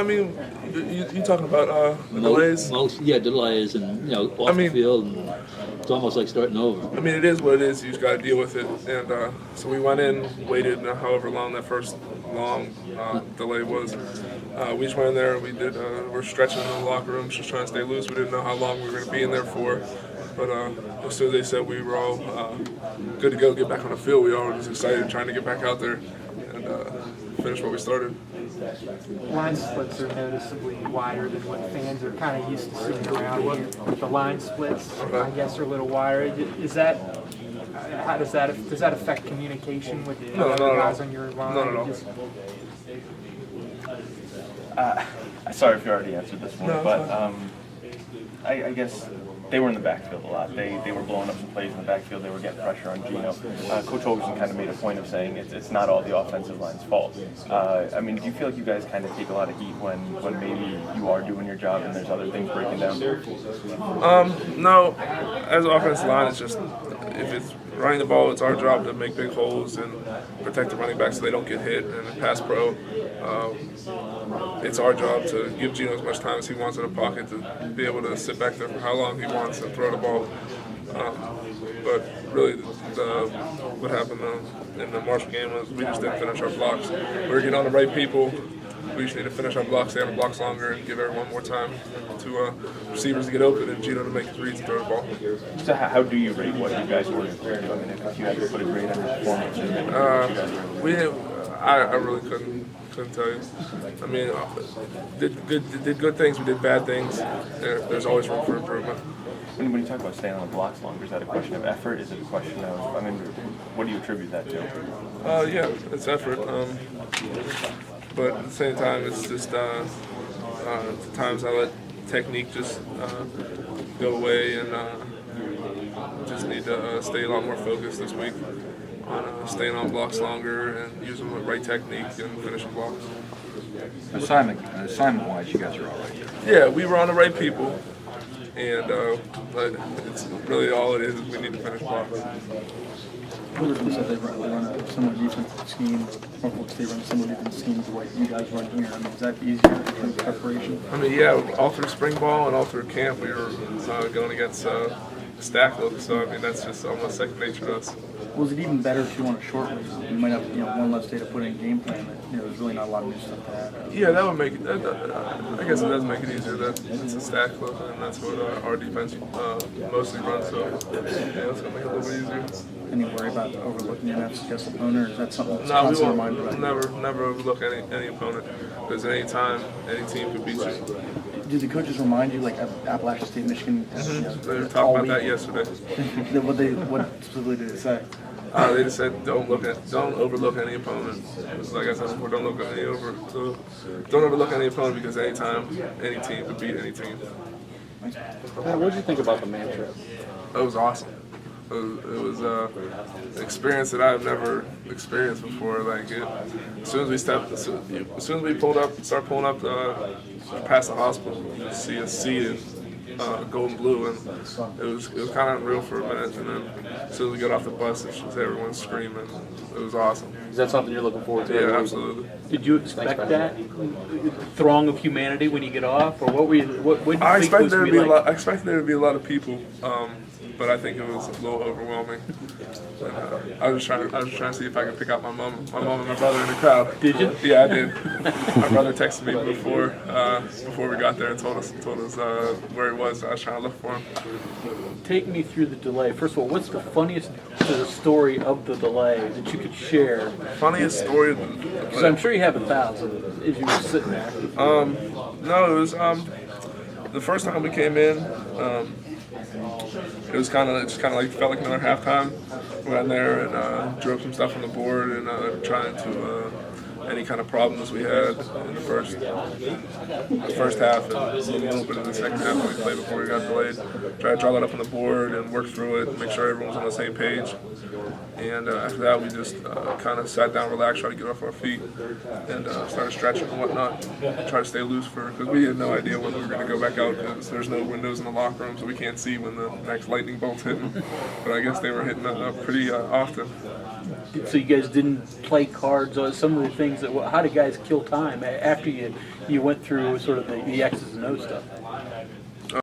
I mean, you talking about the delays? Delays and off the field, and it's almost like starting over. I mean, it is what it is. You just got to deal with it. And so we went in, waited however long that first long delay was. We just went in there. We're stretching in the locker rooms, just trying to stay loose. We didn't know how long we were going to be in there for. But as soon as they said we were all good to go, get back on the field, we all were just excited, trying to get back out there and finish what we started. Line splits are noticeably wider than what fans are kind of used to seeing around here. The line splits, I guess, are a little wider. Does that affect communication with the other guys on your line? Not at all. Sorry if you already answered this one, but I guess they were in the backfield a lot. They were blowing up some plays in the backfield. They were getting pressure on Gino. Coach Holgerson kind of made a point of saying it's not all the offensive line's fault. I mean, do you feel like you guys kind of take a lot of heat when maybe you are doing your job and there's other things breaking down? No. As an offensive line, it's just if it's running the ball, it's our job to make big holes and protect the running back so they don't get hit. And in pass pro, it's our job to give Gino as much time as he wants in the pocket to be able to sit back there for how long he wants and throw the ball. But really, what happened in the Marshall game was we just didn't finish our blocks. We were getting on the right people. We just need to finish our blocks, stay on the blocks longer, and give everyone more time to receivers to get open and Gino to make his reads and throw the ball. So how do you rate what you guys were doing? I mean, if you had to put a grade on your performance, I really couldn't tell you. I mean, did good things, we did bad things. There's always room for improvement. When you talk about staying on the blocks longer, is that a question of effort? Is it a question of, what do you attribute that to? Yeah, it's effort. But at the same time, it's just times I let technique just go away and just need to stay a lot more focused this week on staying on blocks longer and using the right technique and finishing blocks. Assignment-wise, you guys are all right. Yeah, we were on the right people, and but it's really all it is we need to finish blocks. Fullerton said they run a similar defensive scheme. Norfolk State runs a similar defensive scheme to what you guys run here. I mean, is that easier in preparation? I mean, yeah, all through spring ball and all through camp, we were going against stack look. So I mean, that's just almost second nature to us. Was it even better if you want a short week? You might have one less day to put in game plan. There's really not a lot of new stuff to add. Yeah, that would make it. I guess it does make it easier. That it's a stack look, and that's what our defense mostly runs. So yeah, it's gonna make it a little bit easier. Any worry about overlooking an FCS opponent, or is that something that's No, we constant won't. reminder about? Never overlook any opponent, because at any time, any team could beat you. Did the coaches remind you, like Appalachian State, Michigan? They were talking about that yesterday. What specifically did they say? They just said don't overlook any opponent. Like I said before, don't overlook any opponent because anytime, any team could beat any team. What did you think about the man trip? It was awesome. It was an experience that I've never experienced before. Like as soon as we started pulling up past the hospital, you just see a sea of gold and blue, and it was kind of unreal for a minute. And then as soon as we got off the bus, it's just everyone screaming. It was awesome. Is that something you're looking forward to? Yeah, absolutely. Did you expect that throng of humanity when you get off, or what were you? What did you I think expected was there to be be like? I expected there to be a lot of people. But I think it was a little overwhelming. And, I was just trying to see if I could pick out my mom and my brother in the crowd. Did you? Yeah, I did. My brother texted me before we got there and told us where he was. I was trying to look for him. Take me through the delay. First of all, what's the funniest story of the delay that you could share? Funniest story? Because I'm sure you have 1,000 as you were sitting there. No, it was the first time we came in. It was kind of like felt like another halftime. We went in there and drew up some stuff on the board and trying to any kind of problems we had in the first half and a little bit in the second half when we played before we got delayed. Try to draw that up on the board and work through it and make sure everyone was on the same page. And after that, we just kind of sat down, relaxed, tried to get off our feet, and started stretching and whatnot. Try to stay loose because we had no idea when we were going to go back out because there's no windows in the locker room, so we can't see when the next lightning bolt's hitting. But I guess they were hitting pretty often. so you guys didn't play cards or some of the things that, how did guys kill time after you went through sort of the X's and O's stuff?